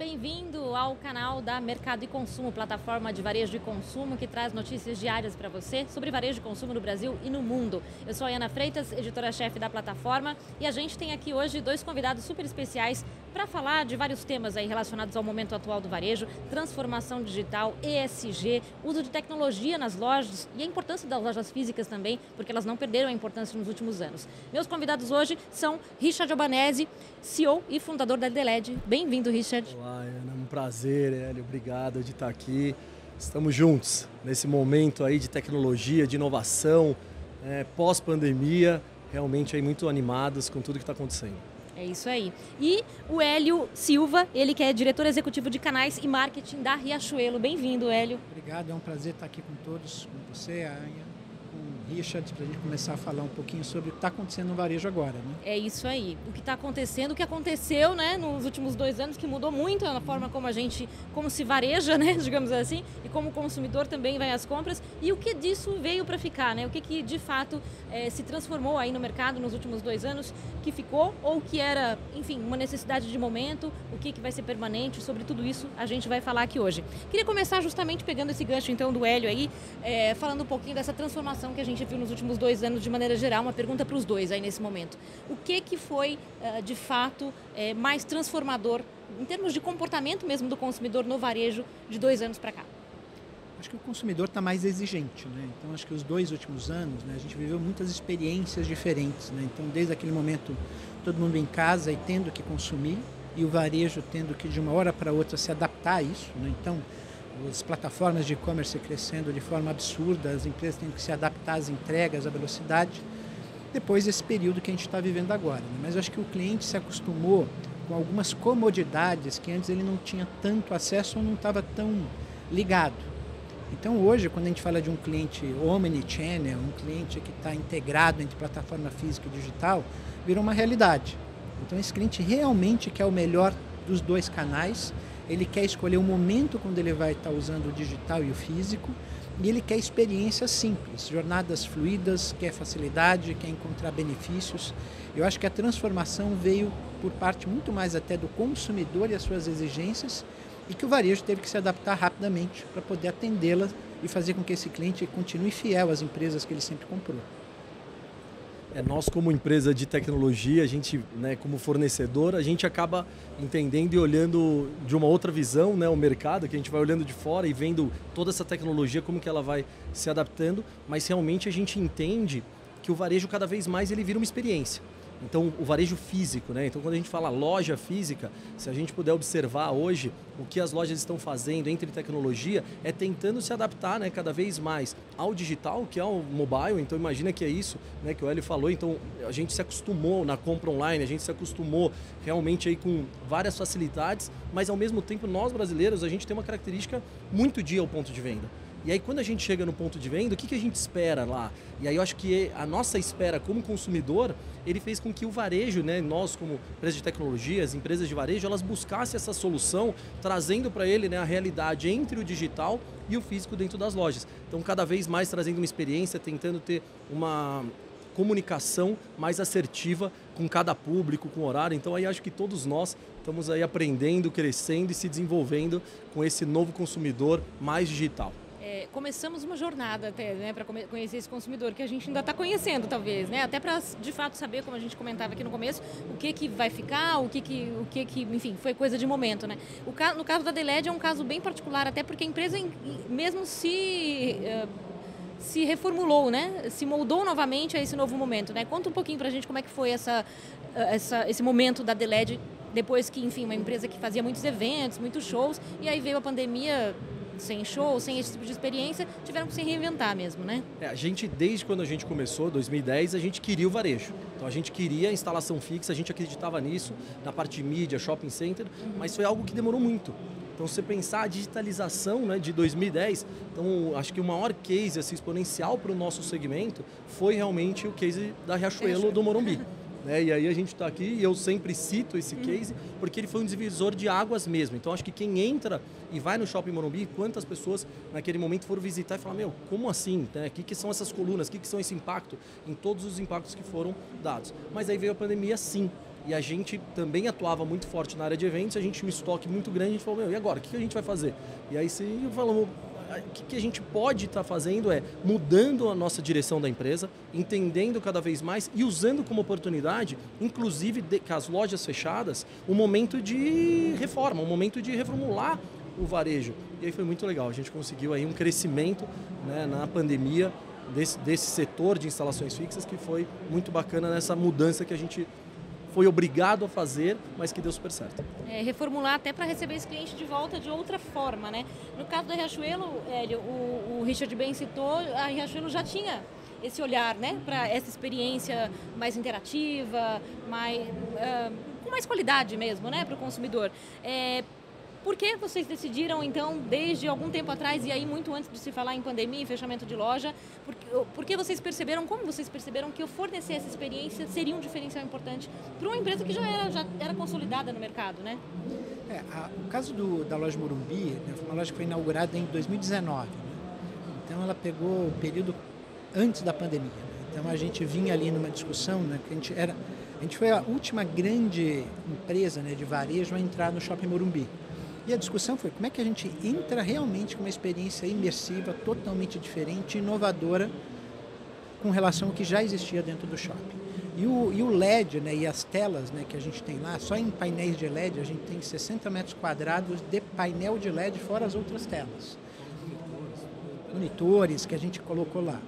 bem-vindo ao canal da Mercado e Consumo, plataforma de varejo e consumo que traz notícias diárias para você sobre varejo e consumo no Brasil e no mundo. Eu sou a Ana Freitas, editora-chefe da plataforma, e a gente tem aqui hoje dois convidados super especiais para falar de vários temas aí relacionados ao momento atual do varejo, transformação digital, ESG, uso de tecnologia nas lojas e a importância das lojas físicas também, porque elas não perderam a importância nos últimos anos. Meus convidados hoje são Richard Albanese, CEO e fundador da Deled. Bem-vindo, Richard. Olá, Ana, um prazer, Hélio, obrigado de estar aqui. Estamos juntos nesse momento aí de tecnologia, de inovação, pós-pandemia, realmente aí muito animados com tudo que está acontecendo. É isso aí. E o Hélio Silva, ele que é diretor executivo de canais e marketing da Riachuelo. Bem-vindo, Hélio. Obrigado, é um prazer estar aqui com todos, com você, a Anya, com o Richard, para a gente começar a falar um pouquinho sobre o que está acontecendo no varejo agora, né? É isso aí. O que está acontecendo, o que aconteceu, né, nos últimos 2 anos, que mudou muito a forma como se vareja, né, digamos assim, e como o consumidor também vai às compras, e o que disso veio para ficar, né? O que de fato se transformou aí no mercado nos últimos 2 anos, que ficou ou que era, enfim, uma necessidade de momento, o que vai ser permanente, sobre tudo isso a gente vai falar aqui hoje. Queria começar justamente pegando esse gancho então do Hélio aí, falando um pouquinho dessa transformação que a gente viu nos últimos 2 anos de maneira geral, uma pergunta para os dois aí nesse momento. O que foi, de fato, mais transformador em termos de comportamento mesmo do consumidor no varejo de 2 anos para cá? Acho que o consumidor está mais exigente, né? Então, acho que os 2 últimos anos, né, a gente viveu muitas experiências diferentes, né? Então, desde aquele momento, todo mundo em casa e tendo que consumir, e o varejo tendo que, de uma hora para outra, se adaptar a isso, né? Então, as plataformas de e-commerce crescendo de forma absurda, as empresas tendo que se adaptar às entregas, à velocidade, depois desse período que a gente está vivendo agora, né? Mas eu acho que o cliente se acostumou com algumas comodidades que antes ele não tinha tanto acesso ou não estava tão ligado. Então hoje, quando a gente fala de um cliente omnichannel, um cliente que está integrado entre plataforma física e digital, virou uma realidade. Então esse cliente realmente quer o melhor dos 2 canais, ele quer escolher o momento quando ele vai estar usando o digital e o físico, e ele quer experiências simples, jornadas fluidas, quer facilidade, quer encontrar benefícios. Eu acho que a transformação veio por parte muito mais até do consumidor e as suas exigências, e que o varejo teve que se adaptar rapidamente para poder atendê-las e fazer com que esse cliente continue fiel às empresas que ele sempre comprou. Nós como empresa de tecnologia, a gente, né, como fornecedor, a gente acaba entendendo e olhando de uma outra visão, né, o mercado, que a gente vai olhando de fora e vendo toda essa tecnologia, como que ela vai se adaptando, mas realmente a gente entende que o varejo cada vez mais ele vira uma experiência. Então, o varejo físico, né? Então, quando a gente fala loja física, se a gente puder observar hoje o que as lojas estão fazendo entre tecnologia, é tentando se adaptar, né, cada vez mais ao digital, que é o mobile. Então, imagina que é isso, né, que o Hélio falou. Então, a gente se acostumou na compra online, a gente se acostumou realmente aí com várias facilidades, mas ao mesmo tempo, nós brasileiros, a gente tem uma característica muito de ir ao ponto de venda. E aí, quando a gente chega no ponto de venda, o que a gente espera lá? E aí eu acho que a nossa espera como consumidor, ele fez com que o varejo, né, nós como empresa de tecnologia, as empresas de varejo, elas buscassem essa solução, trazendo para ele, né, a realidade entre o digital e o físico dentro das lojas. Então, cada vez mais trazendo uma experiência, tentando ter uma comunicação mais assertiva com cada público, com horário. Então, aí acho que todos nós estamos aí aprendendo, crescendo e se desenvolvendo com esse novo consumidor mais digital. Começamos uma jornada até, né, para conhecer esse consumidor que a gente ainda está conhecendo, talvez, né, até para de fato saber, como a gente comentava aqui no começo, o que vai ficar, enfim, foi coisa de momento, né. No caso da Deled é um caso bem particular, até porque a empresa mesmo se reformulou, né, se moldou novamente a esse novo momento, né. Conta um pouquinho para a gente como é que foi esse momento da Deled depois que, enfim, uma empresa que fazia muitos eventos, muitos shows, e aí veio a pandemia. Sem show, sem esse tipo de experiência, tiveram que se reinventar mesmo, né? A gente, desde quando a gente começou, 2010, a gente queria o varejo. Então a gente queria a instalação fixa, a gente acreditava nisso, na parte de mídia, shopping center, mas foi algo que demorou muito. Então, se você pensar a digitalização, né, de 2010, então acho que o maior case assim, exponencial para o nosso segmento foi realmente o case da Riachuelo do Morumbi. E aí a gente está aqui e eu sempre cito esse case porque ele foi um divisor de águas mesmo. Então acho que quem entra e vai no Shopping Morumbi, quantas pessoas naquele momento foram visitar e falar, meu, como assim? O que são essas colunas? O que são esse impacto? Em todos os impactos que foram dados. Mas aí veio a pandemia sim. e a gente também atuava muito forte na área de eventos, a gente tinha um estoque muito grande, a gente falou, e agora, o que a gente vai fazer? E aí falamos, o que a gente pode estar fazendo é mudando a nossa direção da empresa, entendendo cada vez mais e usando como oportunidade, inclusive com as lojas fechadas, um momento de reforma, um momento de reformular o varejo. E aí foi muito legal, a gente conseguiu aí um crescimento, né, na pandemia desse setor de instalações fixas, que foi muito bacana nessa mudança que a gente foi obrigado a fazer, mas que deu super certo. Reformular até para receber esse cliente de volta de outra forma, né? No caso da Riachuelo, Hélio, o Richard bem citou, a Riachuelo já tinha esse olhar, né, para essa experiência mais interativa, com mais qualidade mesmo, né, para o consumidor. Por que vocês decidiram, então, desde algum tempo atrás, e aí muito antes de se falar em pandemia e fechamento de loja, por que vocês perceberam, como vocês perceberam que fornecer essa experiência seria um diferencial importante para uma empresa que já era consolidada no mercado, né? O caso da loja Morumbi, né, foi uma loja que foi inaugurada em 2019, né? Então ela pegou o período antes da pandemia, né? Então a gente vinha ali numa discussão, né, que a gente foi a última grande empresa, né, de varejo a entrar no Shopping Morumbi. E a discussão foi como é que a gente entra realmente com uma experiência imersiva, totalmente diferente, inovadora, com relação ao que já existia dentro do shopping. E o LED, né, e as telas, né, que a gente tem lá, só em painéis de LED a gente tem 60 metros quadrados de painel de LED, fora as outras telas. Monitores que a gente colocou lá.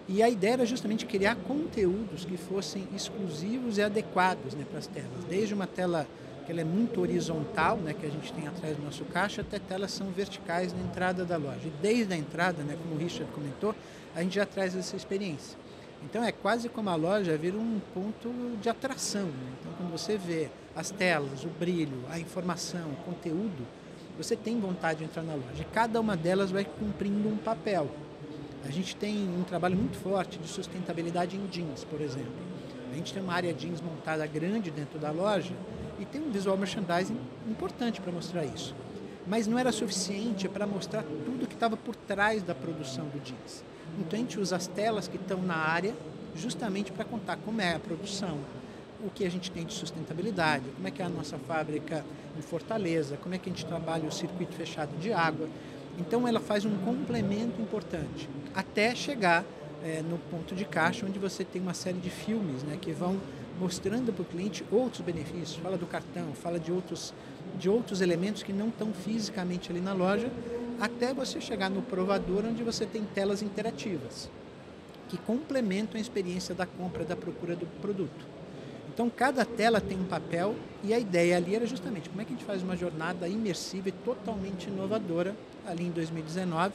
E a ideia era justamente criar conteúdos que fossem exclusivos e adequados, né, para as telas. Desde uma tela que ela é muito horizontal, né, que a gente tem atrás do nosso caixa, até telas são verticais na entrada da loja. E desde a entrada, né, como o Richard comentou, a gente já traz essa experiência. Então é quase como a loja vira um ponto de atração, né? Então quando você vê as telas, o brilho, a informação, o conteúdo, você tem vontade de entrar na loja. E cada uma delas vai cumprindo um papel. A gente tem um trabalho muito forte de sustentabilidade em jeans, por exemplo. A gente tem uma área jeans montada grande dentro da loja e tem um visual merchandising importante para mostrar isso. Mas não era suficiente para mostrar tudo que estava por trás da produção do jeans. Então a gente usa as telas que estão na área justamente para contar como é a produção, o que a gente tem de sustentabilidade, como é que é a nossa fábrica em Fortaleza, como é que a gente trabalha o circuito fechado de água. Então ela faz um complemento importante, até chegar no ponto de caixa, onde você tem uma série de filmes, né, que vão mostrando para o cliente outros benefícios, fala do cartão, fala de outros elementos que não estão fisicamente ali na loja, até você chegar no provador, onde você tem telas interativas, que complementam a experiência da compra, da procura do produto. Então, cada tela tem um papel e a ideia ali era justamente como é que a gente faz uma jornada imersiva e totalmente inovadora ali em 2019.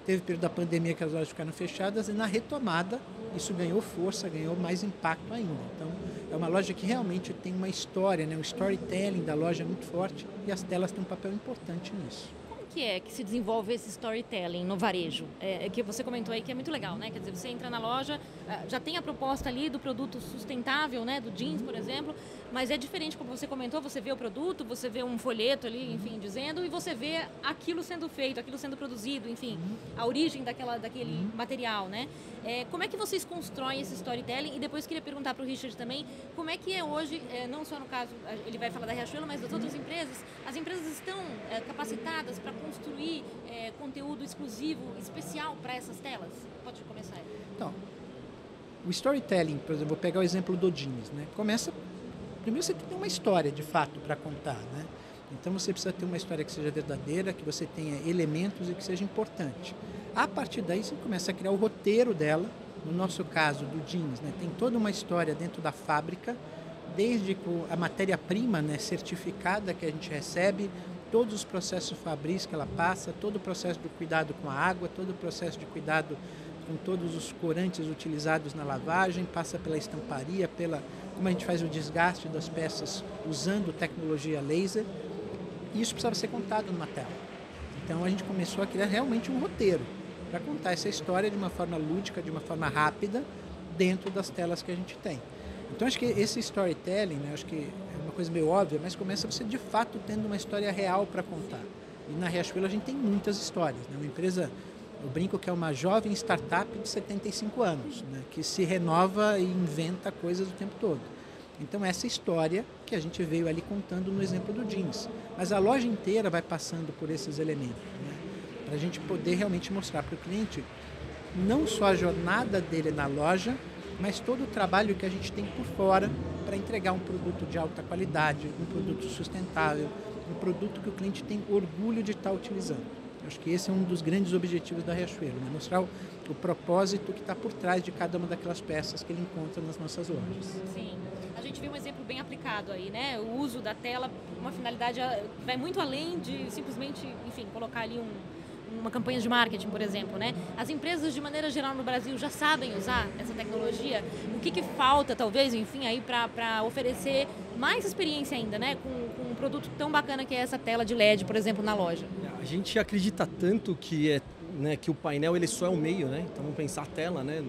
Teve o período da pandemia que as lojas ficaram fechadas e na retomada isso ganhou força, ganhou mais impacto ainda. Então, é uma loja que realmente tem uma história, né? Um storytelling da loja muito forte e as telas têm um papel importante nisso. Que é que se desenvolve esse storytelling no varejo? Que você comentou aí que é muito legal, né? Quer dizer, você entra na loja, já tem a proposta ali do produto sustentável, né? Do jeans, por exemplo, mas é diferente, como você comentou, você vê o produto, você vê um folheto ali, enfim, dizendo, e você vê aquilo sendo feito, aquilo sendo produzido, enfim, a origem daquele material, né? Como é que vocês constroem esse storytelling? E depois queria perguntar para o Richard também, como é que é hoje, não só no caso, ele vai falar da Riachuelo, mas das outras empresas, as empresas estão capacitadas para construir conteúdo exclusivo, especial para essas telas? Pode começar. Então, o storytelling, por exemplo, vou pegar o exemplo do jeans, né? Primeiro você tem que ter uma história, de fato, para contar, né? Então você precisa ter uma história que seja verdadeira, que você tenha elementos e que seja importante. A partir daí você começa a criar o roteiro dela, no nosso caso do jeans, né? Tem toda uma história dentro da fábrica, desde a matéria-prima, né, certificada que a gente recebe, todos os processos fabris que ela passa, todo o processo de cuidado com a água, todo o processo de cuidado com todos os corantes utilizados na lavagem, passa pela estamparia, como a gente faz o desgaste das peças usando tecnologia laser. E isso precisava ser contado numa tela. Então a gente começou a criar realmente um roteiro para contar essa história de uma forma lúdica, de uma forma rápida, dentro das telas que a gente tem. Então acho que esse storytelling, né, acho que é uma coisa meio óbvia, mas começa você de fato tendo uma história real para contar. E na Riachuelo a gente tem muitas histórias, né? Uma empresa, eu brinco que é uma jovem startup de 75 anos, né, que se renova e inventa coisas o tempo todo. Então essa história que a gente veio ali contando no exemplo do jeans. Mas a loja inteira vai passando por esses elementos, né? Para a gente poder realmente mostrar para o cliente não só a jornada dele na loja, mas todo o trabalho que a gente tem por fora para entregar um produto de alta qualidade, um produto sustentável, um produto que o cliente tem orgulho de estar utilizando. Eu acho que esse é um dos grandes objetivos da Riachuelo, né? Mostrar o propósito que está por trás de cada uma daquelas peças que ele encontra nas nossas lojas. Sim. A gente viu um exemplo bem aplicado aí, né? O uso da tela, uma finalidade que vai muito além de simplesmente, enfim, colocar ali uma campanha de marketing, por exemplo, né? As empresas, de maneira geral, no Brasil já sabem usar essa tecnologia. O que falta, talvez, enfim, aí para oferecer mais experiência ainda, né? Com um produto tão bacana que é essa tela de LED, por exemplo, na loja. A gente acredita tanto que que o painel ele só é um meio, né? Então vamos pensar a tela, né?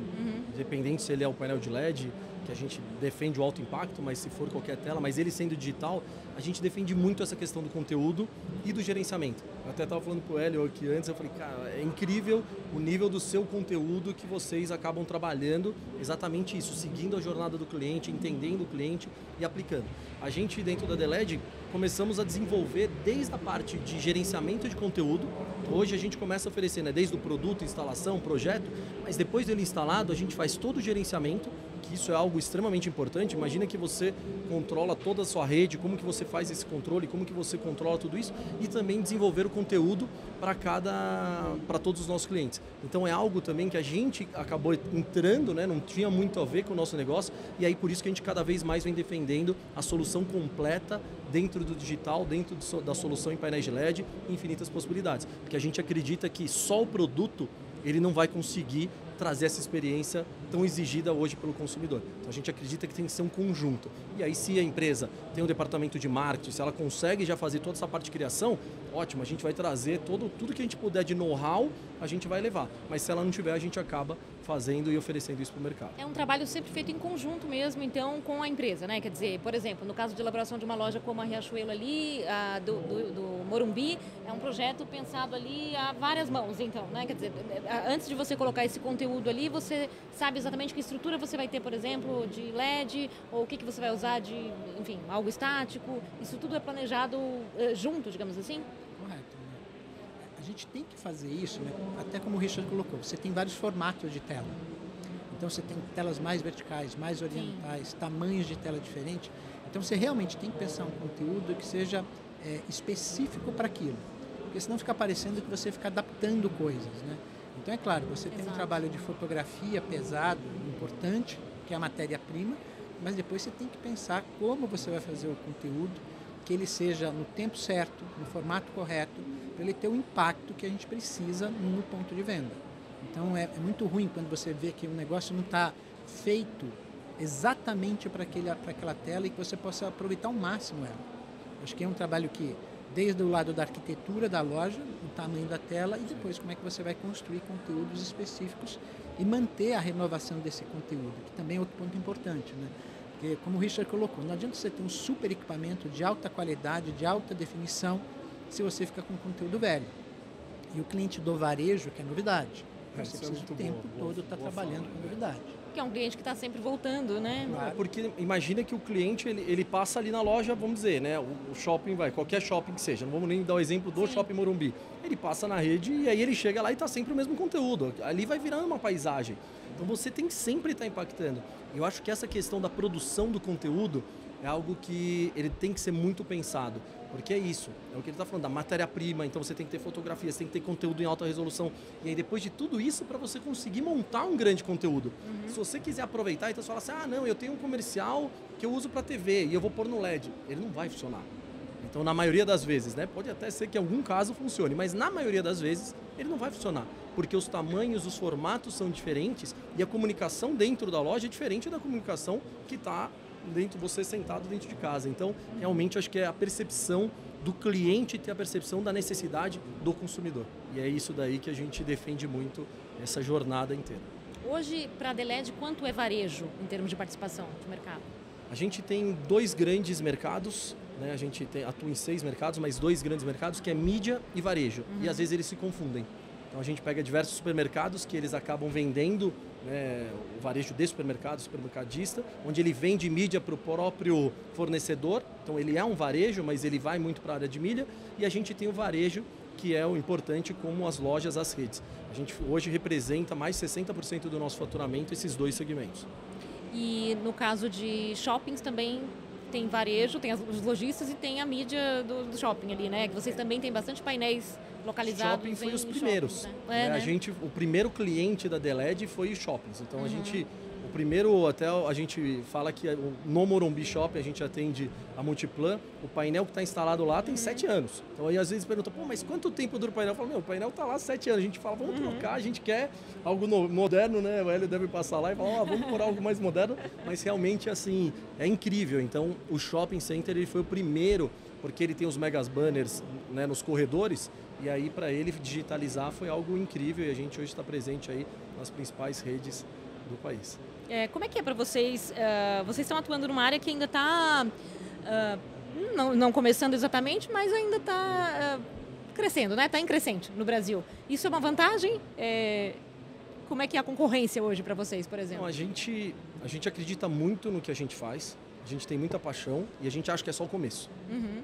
Independente se ele é o painel de LED, que a gente defende o alto impacto, mas se for qualquer tela, mas ele sendo digital, a gente defende muito essa questão do conteúdo e do gerenciamento. Eu até estava falando para o Hélio aqui antes, eu falei, cara, é incrível o nível do seu conteúdo que vocês acabam trabalhando, exatamente isso, seguindo a jornada do cliente, entendendo o cliente e aplicando. A gente, dentro da DLED, começamos a desenvolver desde a parte de gerenciamento de conteúdo. Hoje a gente começa a oferecer, né, desde o produto, instalação, projeto, mas depois dele instalado, a gente faz todo o gerenciamento, que isso é algo extremamente importante. Imagina que você controla toda a sua rede, como que você faz esse controle, como que você controla tudo isso e também desenvolver o conteúdo para todos os nossos clientes. Então é algo também que a gente acabou entrando, né, não tinha muito a ver com o nosso negócio e aí por isso que a gente cada vez mais vem defendendo a solução completa dentro do digital, dentro da solução em painéis de LED, infinitas possibilidades. Porque a gente acredita que só o produto ele não vai conseguir trazer essa experiência tão exigida hoje pelo consumidor. Então a gente acredita que tem que ser um conjunto. E aí se a empresa tem um departamento de marketing, se ela consegue já fazer toda essa parte de criação, ótimo, a gente vai trazer tudo que a gente puder de know-how, a gente vai levar. Mas se ela não tiver, a gente acaba fazendo e oferecendo isso para o mercado. É um trabalho sempre feito em conjunto mesmo, então, com a empresa, né? Quer dizer, por exemplo, no caso de elaboração de uma loja como a Riachuelo ali, do Morumbi, é um projeto pensado ali a várias mãos, então, né? Quer dizer, antes de você colocar esse conteúdo ali, você sabe exatamente que estrutura você vai ter, por exemplo, de LED, ou o que você vai usar de, enfim, algo estático. Isso tudo é planejado junto, digamos assim? Correto. A gente tem que fazer isso, né? Até como o Richard colocou, você tem vários formatos de tela. Então você tem telas mais verticais, mais horizontais, tamanhos de tela diferentes. Então você realmente tem que pensar um conteúdo que seja específico para aquilo. Porque senão fica parecendo que você fica adaptando coisas, né? Então é claro, você tem um trabalho de fotografia pesado, importante, que é a matéria-prima, mas depois você tem que pensar como você vai fazer o conteúdo, que ele seja no tempo certo, no formato correto, para ele ter o impacto que a gente precisa no ponto de venda. Então é muito ruim quando você vê que o negócio não está feito exatamente para aquela tela e que você possa aproveitar ao máximo ela. Acho que é um trabalho que, desde o lado da arquitetura da loja, o tamanho da tela e depois como é que você vai construir conteúdos específicos e manter a renovação desse conteúdo, que também é outro ponto importante, né? Porque, como o Richard colocou, não adianta você ter um super equipamento de alta qualidade, de alta definição, se você fica com conteúdo velho. E o cliente do varejo, que é novidade. Você precisa o tempo todo estar trabalhando com novidade. Que é um cliente que está sempre voltando, né? Claro. Porque imagina que o cliente ele passa ali na loja, vamos dizer, né? O shopping qualquer shopping que seja, não vamos nem dar o exemplo do Shopping Morumbi. Ele passa na rede e aí ele chega lá e está sempre o mesmo conteúdo. Ali vai virando uma paisagem. Então você tem que sempre estar impactando. Eu acho que essa questão da produção do conteúdo é algo que ele tem que ser muito pensado. Porque é isso, é o que ele está falando, da matéria-prima, então você tem que ter fotografia, você tem que ter conteúdo em alta resolução. E aí depois de tudo isso, para você conseguir montar um grande conteúdo. Se você quiser aproveitar, então você fala assim, não, eu tenho um comercial que eu uso para TV e eu vou pôr no LED. Ele não vai funcionar. Então na maioria das vezes, né? Pode até ser que em algum caso funcione, mas na maioria das vezes ele não vai funcionar. Porque os tamanhos, os formatos são diferentes e a comunicação dentro da loja é diferente da comunicação que está você sentado dentro de casa. Então, realmente, acho que é a percepção do cliente ter a percepção da necessidade do consumidor. E é isso daí que a gente defende muito, essa jornada inteira. Hoje, para a DLED, quanto é varejo em termos de participação de mercado? A gente tem 2 grandes mercados, né? A gente atua em 6 mercados, mas 2 grandes mercados, que é mídia e varejo. E às vezes eles se confundem. Então a gente pega diversos supermercados que eles acabam vendendo né, o varejo de supermercado, supermercadista, onde ele vende mídia para o próprio fornecedor. Então ele é um varejo, mas ele vai muito para a área de mídia. E a gente tem o varejo, que é o importante, como as lojas, as redes. A gente hoje representa mais de 60% do nosso faturamento, esses dois segmentos. E no caso de shoppings também tem varejo, tem os lojistas e tem a mídia do shopping ali, né? Que vocês também têm bastante painéis localizados. Shopping foi os primeiros. Shoppings, né? Né? O primeiro cliente da Deled foi os shoppings. Então a gente, o primeiro, até a gente fala que no Morumbi Shopping a gente atende a Multiplan. O painel que está instalado lá tem 7 anos. Então aí às vezes pergunta, pô, mas quanto tempo dura o painel? Eu falo, o painel está lá há 7 anos. A gente fala, vamos trocar, a gente quer algo moderno, né? O Hélio deve passar lá e falar, vamos por algo mais moderno. Mas realmente, assim, é incrível. Então o Shopping Center ele foi o primeiro, porque ele tem os megas banners, né, nos corredores. E aí para ele digitalizar foi algo incrível e a gente hoje está presente aí nas principais redes do país. Como é que é para vocês? Vocês estão atuando numa área que ainda está, não começando exatamente, mas ainda está crescendo, né? Está em crescente no Brasil. Isso é uma vantagem? Como é que é a concorrência hoje para vocês, por exemplo? Não, a gente acredita muito no que a gente faz, a gente tem muita paixão e a gente acha que é só o começo.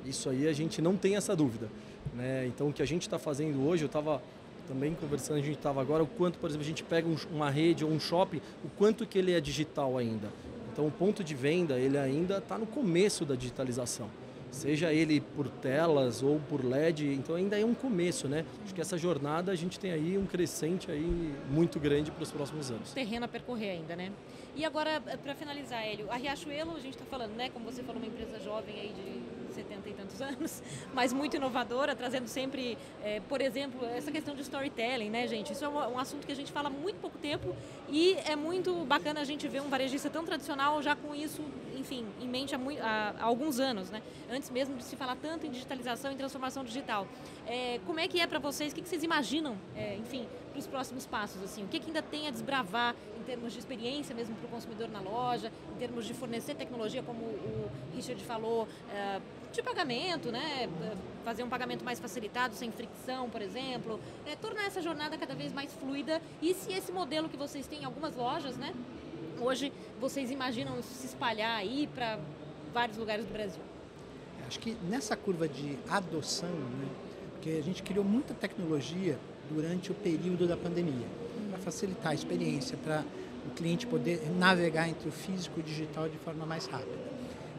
Isso aí a gente não tem essa dúvida. Né? Então o que a gente está fazendo hoje, eu estava também conversando, a gente estava agora, o quanto, por exemplo, a gente pega uma rede ou um shopping, o quanto que ele é digital ainda. Então o ponto de venda, ele ainda está no começo da digitalização. Seja ele por telas ou por LED, então ainda é um começo, né? Acho que essa jornada a gente tem aí um crescente aí muito grande para os próximos anos. Terreno a percorrer ainda, né? E agora, para finalizar, Hélio, a Riachuelo, a gente está falando, né? Como você falou, uma empresa jovem aí de 70 e tantos anos, mas muito inovadora, trazendo sempre, por exemplo, essa questão de storytelling, né, gente? Isso é um assunto que a gente fala há muito pouco tempo e é muito bacana a gente ver um varejista tão tradicional já com isso, enfim, em mente há alguns anos, né? Antes mesmo de se falar tanto em digitalização e transformação digital. Como é que é para vocês? O que vocês imaginam, enfim, para os próximos passos? Assim? O que ainda tem a desbravar em termos de experiência mesmo para o consumidor na loja, em termos de fornecer tecnologia, como o Richard falou, de pagamento, né? Fazer um pagamento mais facilitado, sem fricção, por exemplo, tornar essa jornada cada vez mais fluida. E se esse modelo que vocês têm em algumas lojas, né? Hoje vocês imaginam isso se espalhar aí para vários lugares do Brasil? Acho que nessa curva de adoção, né? Porque a gente criou muita tecnologia durante o período da pandemia, para facilitar a experiência, para o cliente poder navegar entre o físico e o digital de forma mais rápida.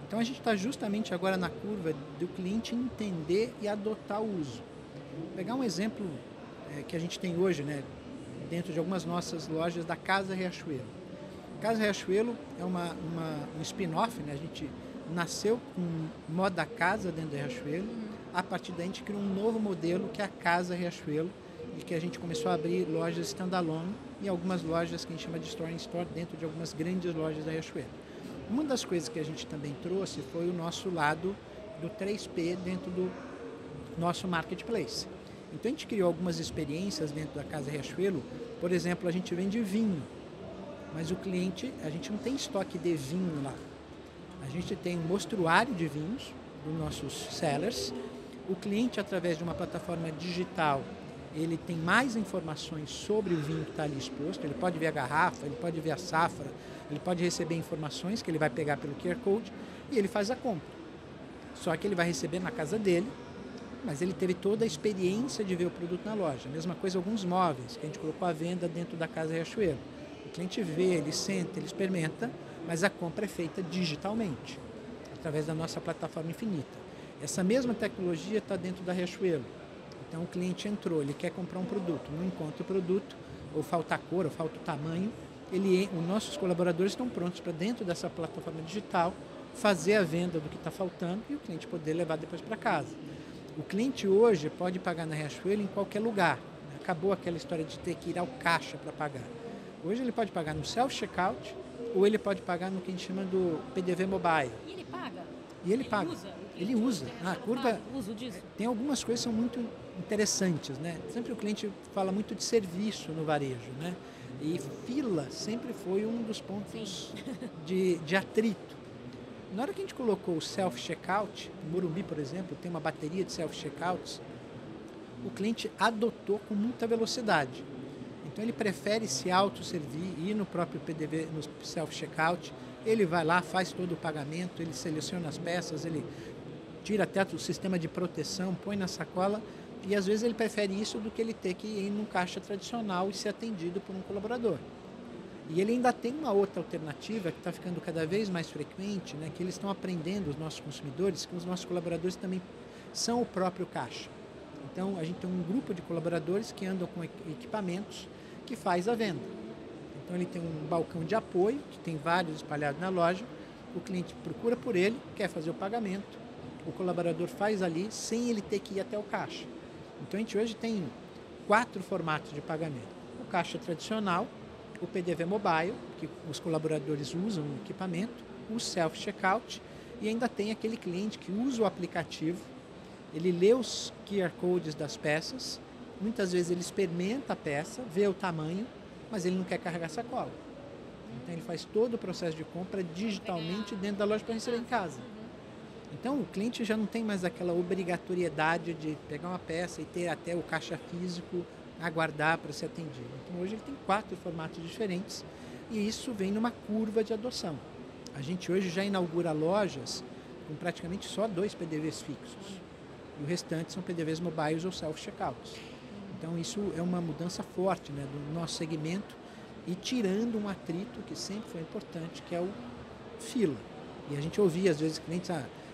Então a gente está justamente agora na curva do cliente entender e adotar o uso. Vou pegar um exemplo que a gente tem hoje, né, dentro de algumas nossas lojas da Casa Riachuelo. Casa Riachuelo é um spin-off, né? A gente nasceu com moda casa dentro da Riachuelo. A partir daí a gente criou um novo modelo que é a Casa Riachuelo e que a gente começou a abrir lojas standalone e algumas lojas que a gente chama de store in store dentro de algumas grandes lojas da Riachuelo. Uma das coisas que a gente também trouxe foi o nosso lado do 3P dentro do nosso marketplace. Então a gente criou algumas experiências dentro da Casa Riachuelo. Por exemplo, a gente vende vinho, mas o cliente, a gente não tem estoque de vinho lá. A gente tem um mostruário de vinhos dos nossos sellers. O cliente, através de uma plataforma digital, ele tem mais informações sobre o vinho que está ali exposto. Ele pode ver a garrafa, ele pode ver a safra, ele pode receber informações que ele vai pegar pelo QR Code e ele faz a compra. Só que ele vai receber na casa dele, mas ele teve toda a experiência de ver o produto na loja. Mesma coisa alguns móveis que a gente colocou à venda dentro da Casa Riachuelo. O cliente vê, ele senta, ele experimenta, mas a compra é feita digitalmente, através da nossa plataforma infinita. Essa mesma tecnologia está dentro da Riachuelo. Então o cliente entrou, ele quer comprar um produto, não encontra o produto, ou falta a cor, ou falta o tamanho, os nossos colaboradores estão prontos para dentro dessa plataforma digital fazer a venda do que está faltando e o cliente poder levar depois para casa. O cliente hoje pode pagar na Riachuelo em qualquer lugar. Acabou aquela história de ter que ir ao caixa para pagar. Hoje ele pode pagar no self-checkout ou ele pode pagar no que a gente chama do PDV Mobile. E ele paga? E ele paga. Ele usa. A curva uso disso. Tem algumas coisas que são muito interessantes, né? Sempre o cliente fala muito de serviço no varejo, né? E fila sempre foi um dos pontos de atrito. Na hora que a gente colocou o self-checkout, o Morumbi, por exemplo, tem uma bateria de self-checkouts, o cliente adotou com muita velocidade. Então ele prefere se autosservir, ir no próprio PDV, no self-checkout, ele vai lá, faz todo o pagamento, ele seleciona as peças, ele tira até o sistema de proteção, põe na sacola, e às vezes ele prefere isso do que ele ter que ir num caixa tradicional e ser atendido por um colaborador. E ele ainda tem uma outra alternativa que está ficando cada vez mais frequente, né, que eles estão aprendendo, os nossos consumidores, que os nossos colaboradores também são o próprio caixa. Então, a gente tem um grupo de colaboradores que andam com equipamentos que faz a venda. Então, ele tem um balcão de apoio, que tem vários espalhados na loja, o cliente procura por ele, quer fazer o pagamento, o colaborador faz ali sem ele ter que ir até o caixa. Então, a gente hoje tem 4 formatos de pagamento. O caixa tradicional, o PDV Mobile, que os colaboradores usam no equipamento, o Self-Checkout, e ainda tem aquele cliente que usa o aplicativo, ele lê os QR Codes das peças, muitas vezes ele experimenta a peça, vê o tamanho, mas ele não quer carregar sacola. Então ele faz todo o processo de compra digitalmente dentro da loja para receber em casa. Então o cliente já não tem mais aquela obrigatoriedade de pegar uma peça e ter até o caixa físico, aguardar para ser atendido. Então hoje ele tem 4 formatos diferentes e isso vem numa curva de adoção. A gente hoje já inaugura lojas com praticamente só 2 PDVs fixos e o restante são PDVs mobiles ou self-checkouts. Então isso é uma mudança forte, né, do nosso segmento e tirando um atrito que sempre foi importante, que é o fila. E a gente ouvia às vezes clientes,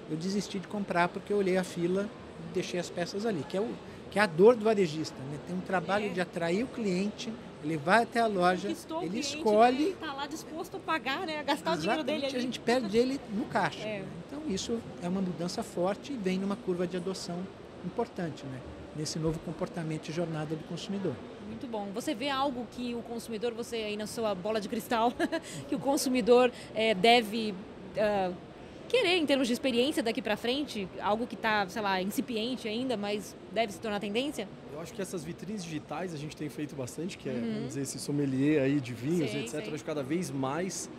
eu desisti de comprar porque eu olhei a fila e deixei as peças ali, que é a dor do varejista, né? Tem um trabalho de atrair o cliente, ele vai até a loja, ele escolhe... Ele está lá disposto a pagar, né? A gastar o dinheiro dele ali. A gente perde ele no caixa. Né? Então isso é uma mudança forte e vem numa curva de adoção importante, né? Nesse novo comportamento e jornada do consumidor. Muito bom. Você vê algo que o consumidor, você aí na sua bola de cristal, que o consumidor deve... querer em termos de experiência daqui para frente, algo que está, sei lá, incipiente ainda, mas deve se tornar tendência? Eu acho que essas vitrines digitais a gente tem feito bastante, que é, vamos dizer, esse sommelier aí de vinhos, etc. Eu acho que cada vez mais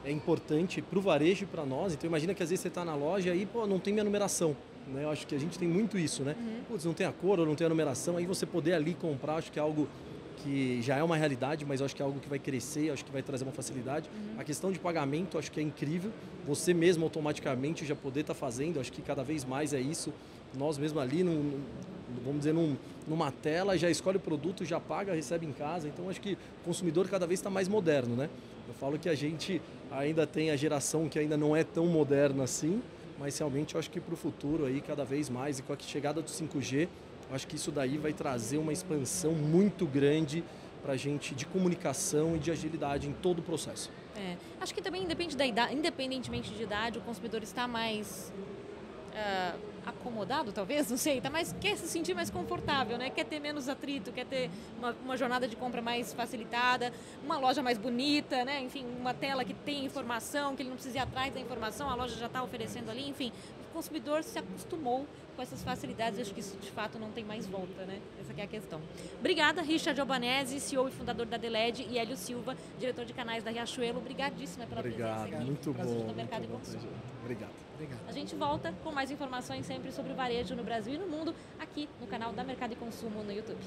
é importante para o varejo e para nós. Então imagina que às vezes você está na loja e não tem minha numeração. Né? Eu acho que a gente tem muito isso, né? Putz, não tem a cor ou não tem a numeração, aí você poder ali comprar, acho que é algo que já é uma realidade, mas eu acho que é algo que vai crescer, acho que vai trazer uma facilidade. A questão de pagamento, acho que é incrível. Você mesmo automaticamente já poder estar fazendo, acho que cada vez mais é isso. Nós mesmo ali, vamos dizer, numa tela, já escolhe o produto, já paga, recebe em casa. Então acho que o consumidor cada vez está mais moderno, né? Eu falo que a gente ainda tem a geração que ainda não é tão moderna assim, mas realmente eu acho que para o futuro aí cada vez mais, e com a chegada do 5G, acho que isso daí vai trazer uma expansão muito grande para a gente de comunicação e de agilidade em todo o processo. Acho que também depende da idade, independentemente de idade, o consumidor está mais acomodado, talvez, não sei, quer se sentir mais confortável, né? Quer ter menos atrito, quer ter uma jornada de compra mais facilitada, uma loja mais bonita, né? Enfim, uma tela que tem informação, que ele não precisa ir atrás da informação, a loja já está oferecendo ali, enfim. O consumidor se acostumou com essas facilidades, acho que isso de fato não tem mais volta, né? Essa que é a questão. Obrigada, Richard Albanese, CEO e fundador da Deled, e Hélio Silva, diretor de canais da Riachuelo. Obrigadíssima pela presença aqui. Muito bom. No Mercado e Consumo. Obrigado. A gente volta com mais informações sempre sobre o varejo no Brasil e no mundo, aqui no canal da Mercado e Consumo no YouTube.